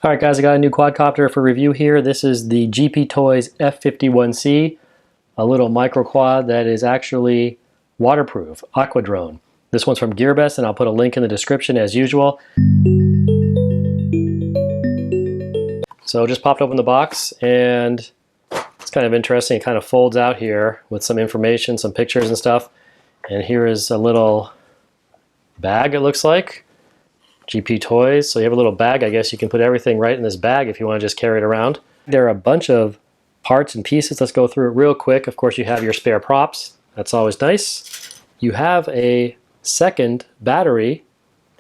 Alright guys, I got a new quadcopter for review here. This is the GP Toys F51C, a little micro quad that is actually waterproof, aqua drone. This one's from GearBest, and I'll put a link in the description as usual. So just popped open the box, and it's kind of interesting. It kind of folds out here with some information, some pictures and stuff. And here is a little bag, it looks like. GP Toys, so you have a little bag. I guess you can put everything right in this bag if you want to just carry it around. There are a bunch of parts and pieces. Let's go through it real quick. Of course, you have your spare props. That's always nice. You have a second battery.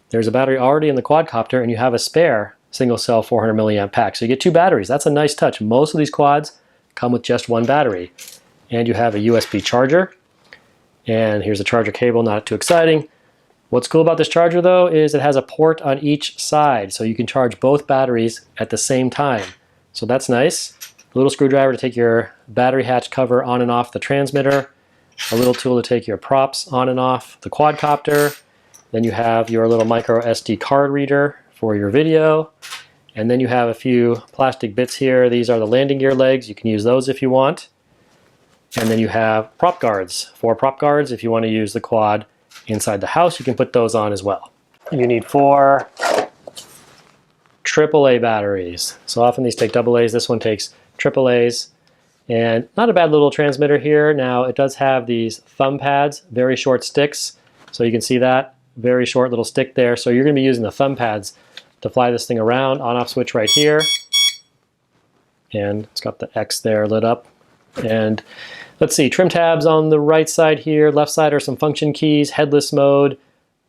There's a battery already in the quadcopter, and you have a spare single cell 400 milliamp pack. So you get two batteries. That's a nice touch. Most of these quads come with just one battery. And you have a USB charger. And here's a charger cable, not too exciting. What's cool about this charger though is it has a port on each side, so you can charge both batteries at the same time. So that's nice. A little screwdriver to take your battery hatch cover on and off the transmitter. A little tool to take your props on and off the quadcopter. Then you have your little micro SD card reader for your video. And then you have a few plastic bits here. These are the landing gear legs. You can use those if you want. And then you have prop guards. 4 prop guards if you want to use the quad inside the house. You can put those on as well. You need 4 AAA batteries. So often these take AA's. This one takes AAA's. And not a bad little transmitter here. Now it does have these thumb pads, very short sticks. So you can see that, very short little stick there. So you're going to be using the thumb pads to fly this thing around. On-off switch right here. And it's got the X there lit up. And let's see, trim tabs on the right side here. Left side are some function keys, headless mode.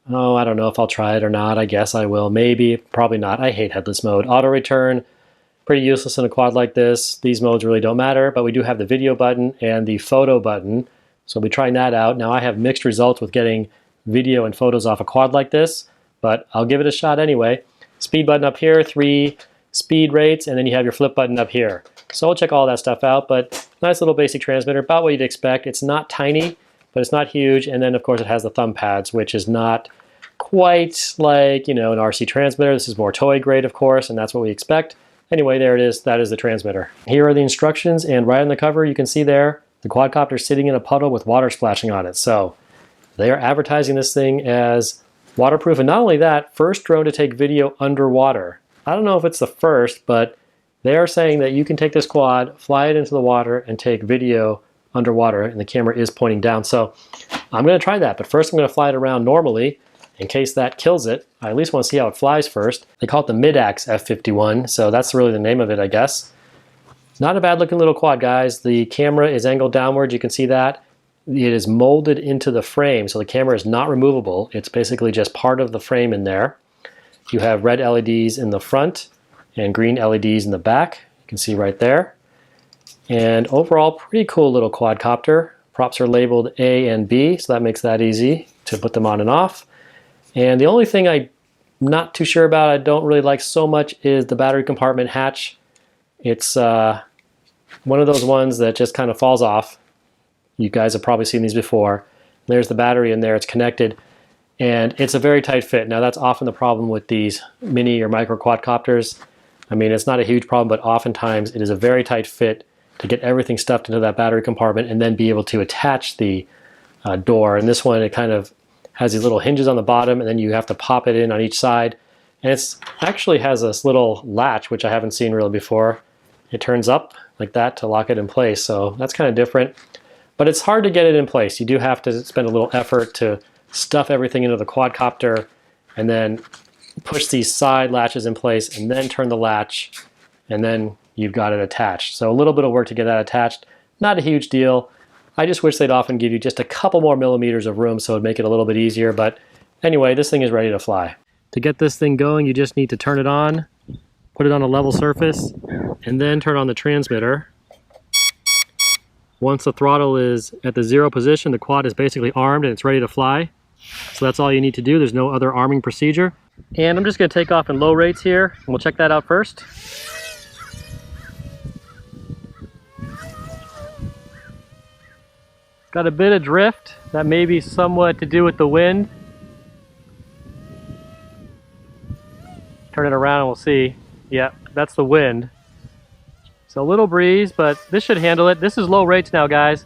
Oh, I don't know if I'll try it or not. I guess I will. Maybe, probably not. I hate headless mode. Auto return, pretty useless in a quad like this. These modes really don't matter, but we do have the video button and the photo button. So we'll be trying that out. Now I have mixed results with getting video and photos off a quad like this, but I'll give it a shot anyway. Speed button up here, 3 speed rates, and then you have your flip button up here. So we'll check all that stuff out, but nice little basic transmitter, about what you'd expect. It's not tiny, but it's not huge. And then of course it has the thumb pads, which is not quite like, an RC transmitter. This is more toy grade, of course, and that's what we expect. Anyway, there it is. That is the transmitter. Here are the instructions, and right on the cover you can see there, the quadcopter sitting in a puddle with water splashing on it. So they are advertising this thing as waterproof, and not only that, first drone to take video underwater. I don't know if it's the first, but they are saying that you can take this quad, fly it into the water, and take video underwater, and the camera is pointing down. So I'm going to try that, but first I'm going to fly it around normally in case that kills it. I at least want to see how it flies first. They call it the Mid-Axe F51, so that's really the name of it, I guess. Not a bad looking little quad, guys. The camera is angled downwards. You can see that. It is molded into the frame, so the camera is not removable. It's basically just part of the frame in there. You have red LEDs in the front and green LEDs in the back. You can see right there. And overall, pretty cool little quadcopter. Props are labeled A and B, so that makes that easy to put them on and off. And the only thing I'm not too sure about, I don't really like so much, is the battery compartment hatch. It's one of those ones that just kind of falls off. You guys have probably seen these before. There's the battery in there, it's connected. And it's a very tight fit. Now that's often the problem with these mini or micro quadcopters. I mean, it's not a huge problem, but oftentimes it is a very tight fit to get everything stuffed into that battery compartment and then be able to attach the door. And this one, it kind of has these little hinges on the bottom, and then you have to pop it in on each side. And it's actually has this little latch, which I haven't seen really before. It turns up like that to lock it in place. So that's kind of different, but it's hard to get it in place. You do have to spend a little effort to stuff everything into the quadcopter and then push these side latches in place and then turn the latch, and then you've got it attached. So a little bit of work to get that attached. Not a huge deal. I just wish they'd often give you just a couple more millimeters of room so it'd make it a little bit easier. But anyway, this thing is ready to fly. To get this thing going, you just need to turn it on, put it on a level surface, and then turn on the transmitter. Once the throttle is at the 0 position, the quad is basically armed and it's ready to fly. So that's all you need to do. There's no other arming procedure. And I'm just going to take off in low rates here, and we'll check that out first. Got a bit of drift. That may be somewhat to do with the wind. Turn it around and we'll see. Yeah, that's the wind. So a little breeze, but this should handle it. This is low rates now, guys,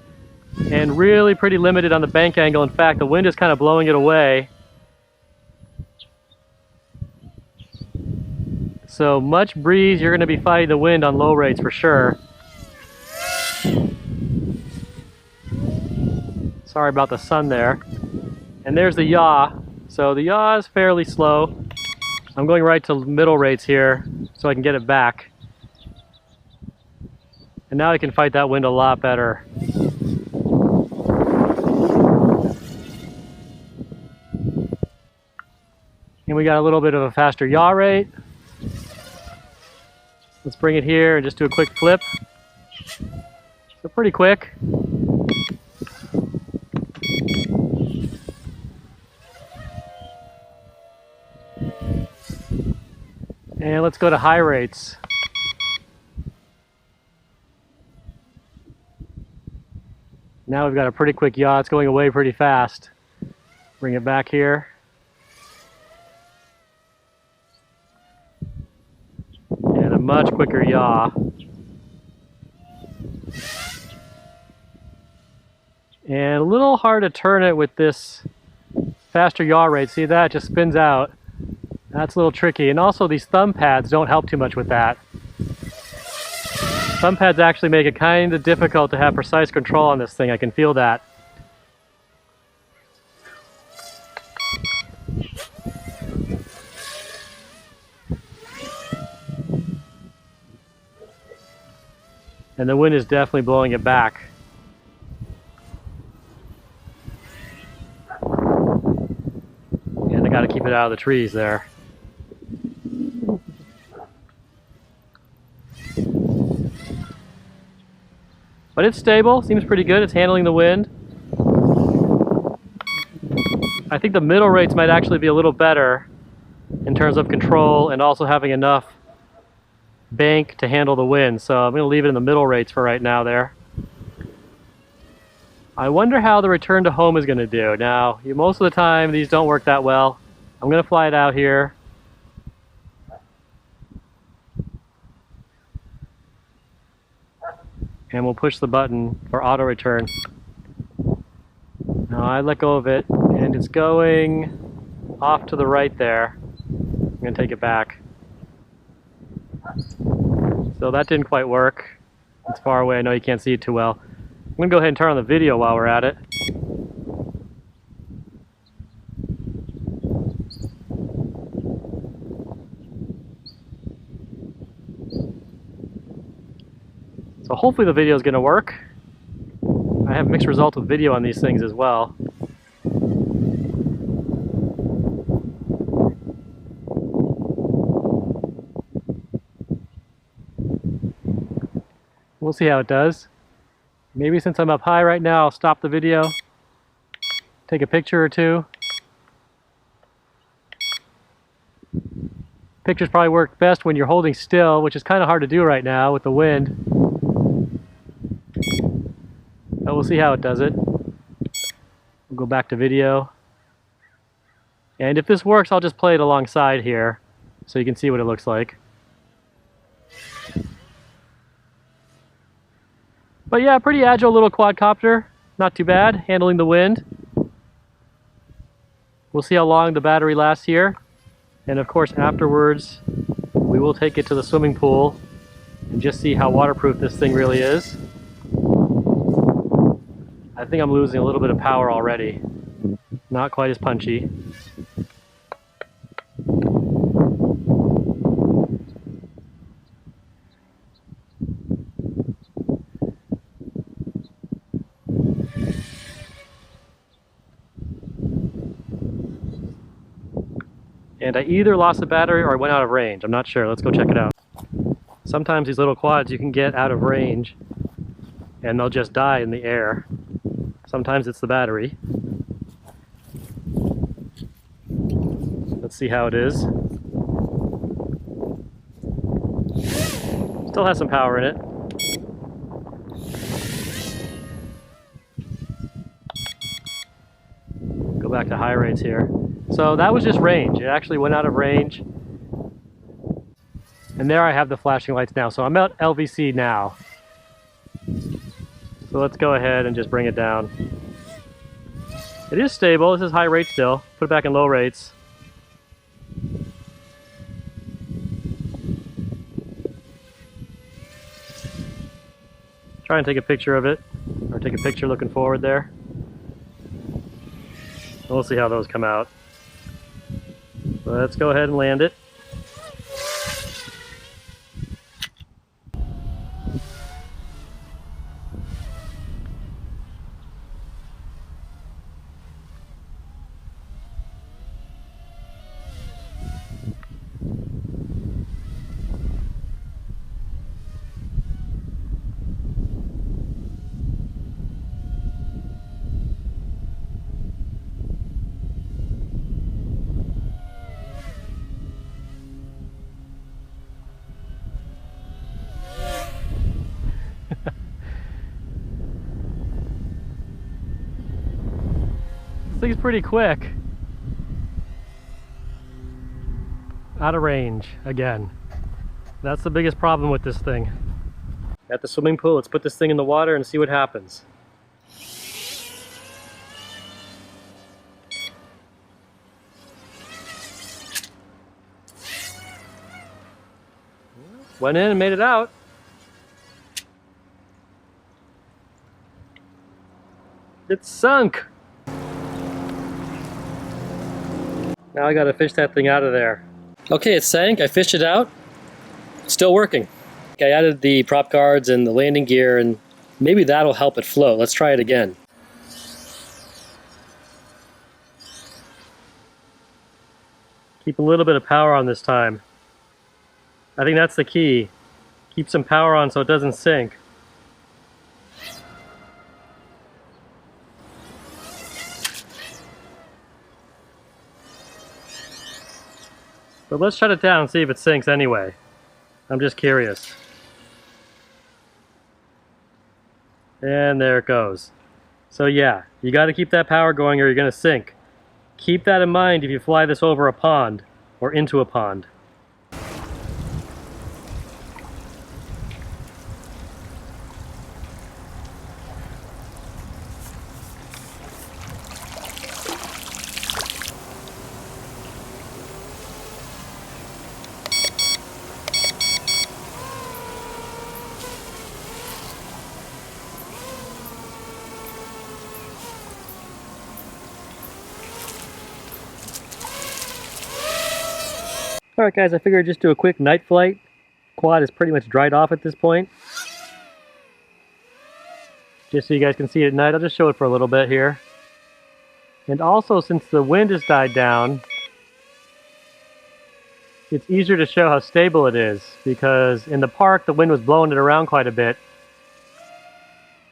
and really pretty limited on the bank angle. In fact, the wind is kind of blowing it away. So much breeze, you're going to be fighting the wind on low rates for sure. Sorry about the sun there. And there's the yaw. So the yaw is fairly slow. I'm going right to middle rates here so I can get it back. And now I can fight that wind a lot better. And we got a little bit of a faster yaw rate. Let's bring it here and just do a quick flip. So pretty quick. And let's go to high rates. Now we've got a pretty quick yaw. It's going away pretty fast. Bring it back here. And a much quicker yaw. And a little hard to turn it with this faster yaw rate. See that? It just spins out. That's a little tricky. And also these thumb pads don't help too much with that. Thumb pads actually make it kind of difficult to have precise control on this thing. I can feel that. And the wind is definitely blowing it back. And I got to keep it out of the trees there. But it's stable, seems pretty good. It's handling the wind. I think the middle rates might actually be a little better in terms of control and also having enough bank to handle the wind. So I'm going to leave it in the middle rates for right now there. I wonder how the return to home is going to do. Now, most of the time these don't work that well. I'm going to fly it out here. And we'll push the button for auto return. Now I let go of it and it's going off to the right there. I'm going to take it back. So that didn't quite work. It's far away, I know you can't see it too well. I'm going to go ahead and turn on the video while we're at it. So hopefully the video is going to work. I have mixed results with video on these things as well. We'll see how it does. Maybe since I'm up high right now, I'll stop the video, take a picture or two. Pictures probably work best when you're holding still, which is kind of hard to do right now with the wind. But we'll see how it does it. We'll go back to video. And if this works, I'll just play it alongside here so you can see what it looks like. But yeah, pretty agile little quadcopter. Not too bad, handling the wind. We'll see how long the battery lasts here. And of course, afterwards, we will take it to the swimming pool and just see how waterproof this thing really is. I think I'm losing a little bit of power already. Not quite as punchy. And I either lost the battery or I went out of range. I'm not sure. Let's go check it out. Sometimes these little quads you can get out of range and they'll just die in the air. Sometimes it's the battery. Let's see how it is. Still has some power in it. Go back to high rates here. So that was just range. It actually went out of range. And there I have the flashing lights now. So I'm at LVC now. So let's go ahead and just bring it down. It is stable. This is high rate still. Put it back in low rates. Try and take a picture of it, or take a picture looking forward there. We'll see how those come out. Let's go ahead and land it. This thing's pretty quick. Out of range again. That's the biggest problem with this thing. At the swimming pool, let's put this thing in the water and see what happens. Went in and made it out. It's sunk. Now I gotta fish that thing out of there. Okay, it sank. I fished it out. Still working. I added the prop guards and the landing gear, and maybe that'll help it float. Let's try it again. Keep a little bit of power on this time. I think that's the key. Keep some power on so it doesn't sink. But let's shut it down and see if it sinks anyway. I'm just curious. And there it goes. So yeah, you got to keep that power going or you're going to sink. Keep that in mind if you fly this over a pond or into a pond. Alright guys, I figured I'd just do a quick night flight. Quad is pretty much dried off at this point. Just so you guys can see it at night, I'll just show it for a little bit here. And also, since the wind has died down, it's easier to show how stable it is, because in the park the wind was blowing it around quite a bit.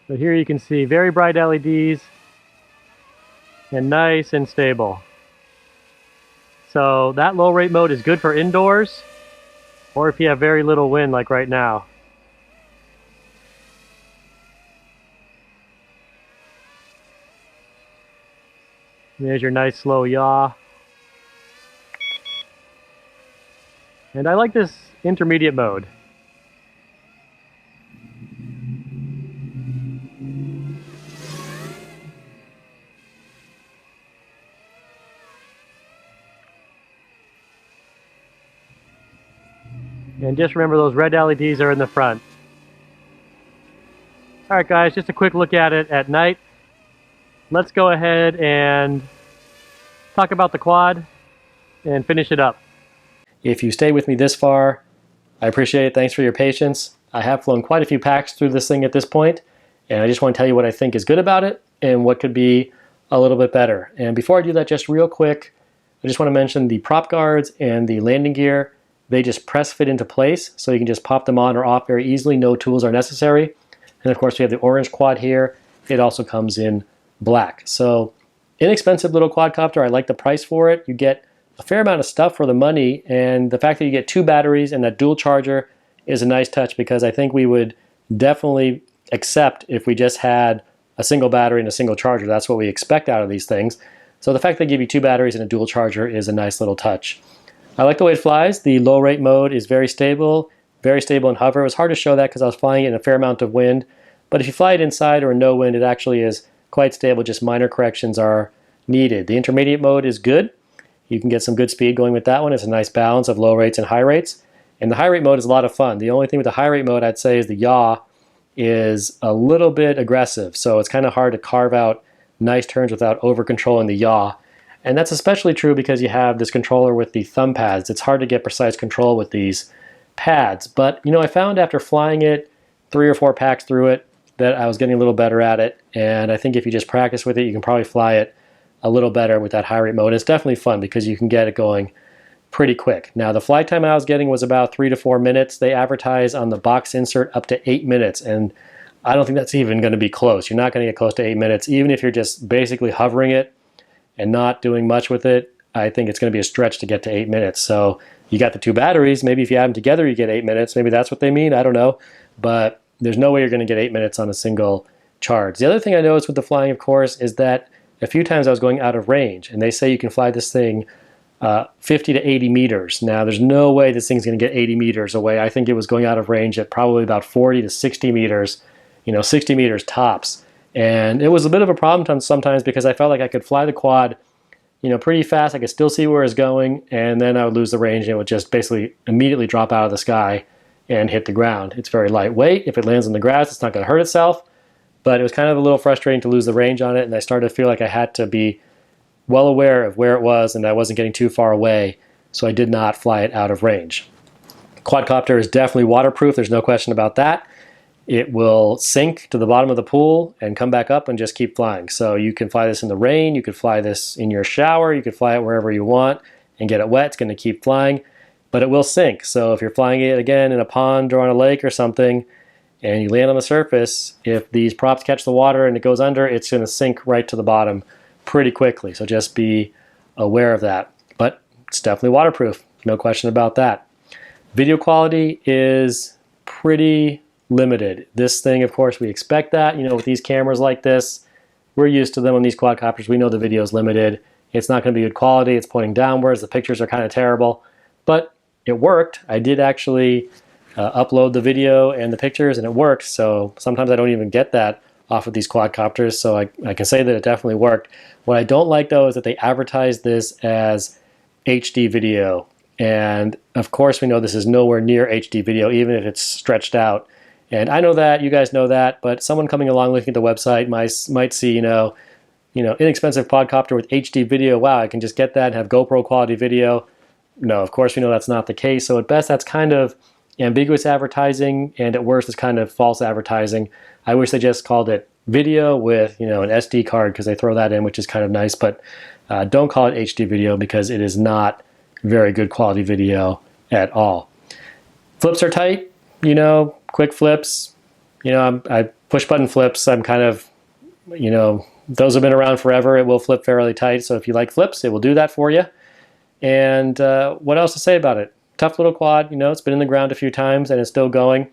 But here you can see very bright LEDs and nice and stable. So that low rate mode is good for indoors, or if you have very little wind like right now. There's your nice slow yaw. And I like this intermediate mode. And just remember those red LEDs are in the front. Alright guys, just a quick look at it at night. Let's go ahead and talk about the quad and finish it up. If you stayed with me this far, I appreciate it. Thanks for your patience. I have flown quite a few packs through this thing at this point, and I just want to tell you what I think is good about it and what could be a little bit better. And before I do that, just real quick, I just want to mention the prop guards and the landing gear. They just press fit into place, so you can just pop them on or off very easily. No tools are necessary. And of course, we have the orange quad here. It also comes in black. So inexpensive little quadcopter. I like the price for it. You get a fair amount of stuff for the money, and the fact that you get 2 batteries and that dual charger is a nice touch, because I think we would definitely accept if we just had a single battery and a single charger. That's what we expect out of these things. So the fact they give you 2 batteries and a dual charger is a nice little touch. I like the way it flies. The low rate mode is very stable in hover. It was hard to show that because I was flying it in a fair amount of wind, but if you fly it inside or in no wind, it actually is quite stable, just minor corrections are needed. The intermediate mode is good. You can get some good speed going with that one. It's a nice balance of low rates and high rates. And the high rate mode is a lot of fun. The only thing with the high rate mode I'd say is the yaw is a little bit aggressive, so it's kind of hard to carve out nice turns without over controlling the yaw. And that's especially true because you have this controller with the thumb pads. It's hard to get precise control with these pads. But you know, I found after flying it 3 or 4 packs through it that I was getting a little better at it. And I think if you just practice with it, you can probably fly it a little better with that high rate mode. It's definitely fun because you can get it going pretty quick. Now the flight time I was getting was about 3 to 4 minutes. They advertise on the box insert up to 8 minutes, and I don't think that's even going to be close. You're not going to get close to 8 minutes, even if you're just basically hovering it and not doing much with it. I think it's going to be a stretch to get to 8 minutes. So you got the 2 batteries. Maybe if you add them together, you get 8 minutes. Maybe that's what they mean. I don't know. But there's no way you're going to get 8 minutes on a single charge. The other thing I noticed with the flying, of course, is that a few times I was going out of range, and they say you can fly this thing 50 to 80 meters. Now, there's no way this thing's going to get 80 meters away. I think it was going out of range at probably about 40 to 60 meters, 60 meters tops. And it was a bit of a problem sometimes because I felt like I could fly the quad, pretty fast. I could still see where it's going, and then I would lose the range, and it would just basically immediately drop out of the sky and hit the ground. It's very lightweight. If it lands on the grass, it's not going to hurt itself. But it was kind of a little frustrating to lose the range on it, and I started to feel like I had to be well aware of where it was and I wasn't getting too far away, so I did not fly it out of range. Quadcopter is definitely waterproof. There's no question about that. It will sink to the bottom of the pool and come back up and just keep flying. So you can fly this in the rain, you could fly this in your shower, you could fly it wherever you want and get it wet. It's going to keep flying, but it will sink. So if you're flying it again in a pond or on a lake or something and you land on the surface, if these props catch the water and it goes under, it's going to sink right to the bottom pretty quickly. So just be aware of that. But it's definitely waterproof, no question about that. Video quality is pretty limited. This thing, of course, we expect that. With these cameras like this, we're used to them on these quadcopters. We know the video is limited. It's not going to be good quality. It's pointing downwards. The pictures are kind of terrible, but it worked. I did actually upload the video and the pictures, and it worked. So sometimes I don't even get that off of these quadcopters, so I can say that it definitely worked. What I don't like, though, is that they advertise this as HD video. And of course, we know this is nowhere near HD video, even if it's stretched out. And I know that, you guys know that, but someone coming along looking at the website might see, inexpensive quadcopter with HD video. Wow, I can just get that and have GoPro quality video. No, of course we know that's not the case. So at best, that's kind of ambiguous advertising, and at worst, it's kind of false advertising. I wish they just called it video with, an SD card, because they throw that in, which is kind of nice, but don't call it HD video because it is not very good quality video at all. Flips are tight, quick flips. I push button flips. I'm kind of, those have been around forever. It will flip fairly tight. So if you like flips, it will do that for you. And what else to say about it? Tough little quad, it's been in the ground a few times and it's still going.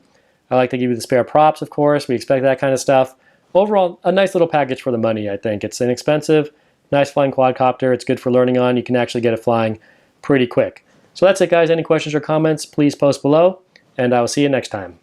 I like to give you the spare props, of course. We expect that kind of stuff. Overall, a nice little package for the money, I think. It's inexpensive, nice flying quadcopter. It's good for learning on. You can actually get it flying pretty quick. So that's it, guys. Any questions or comments, please post below, and I will see you next time.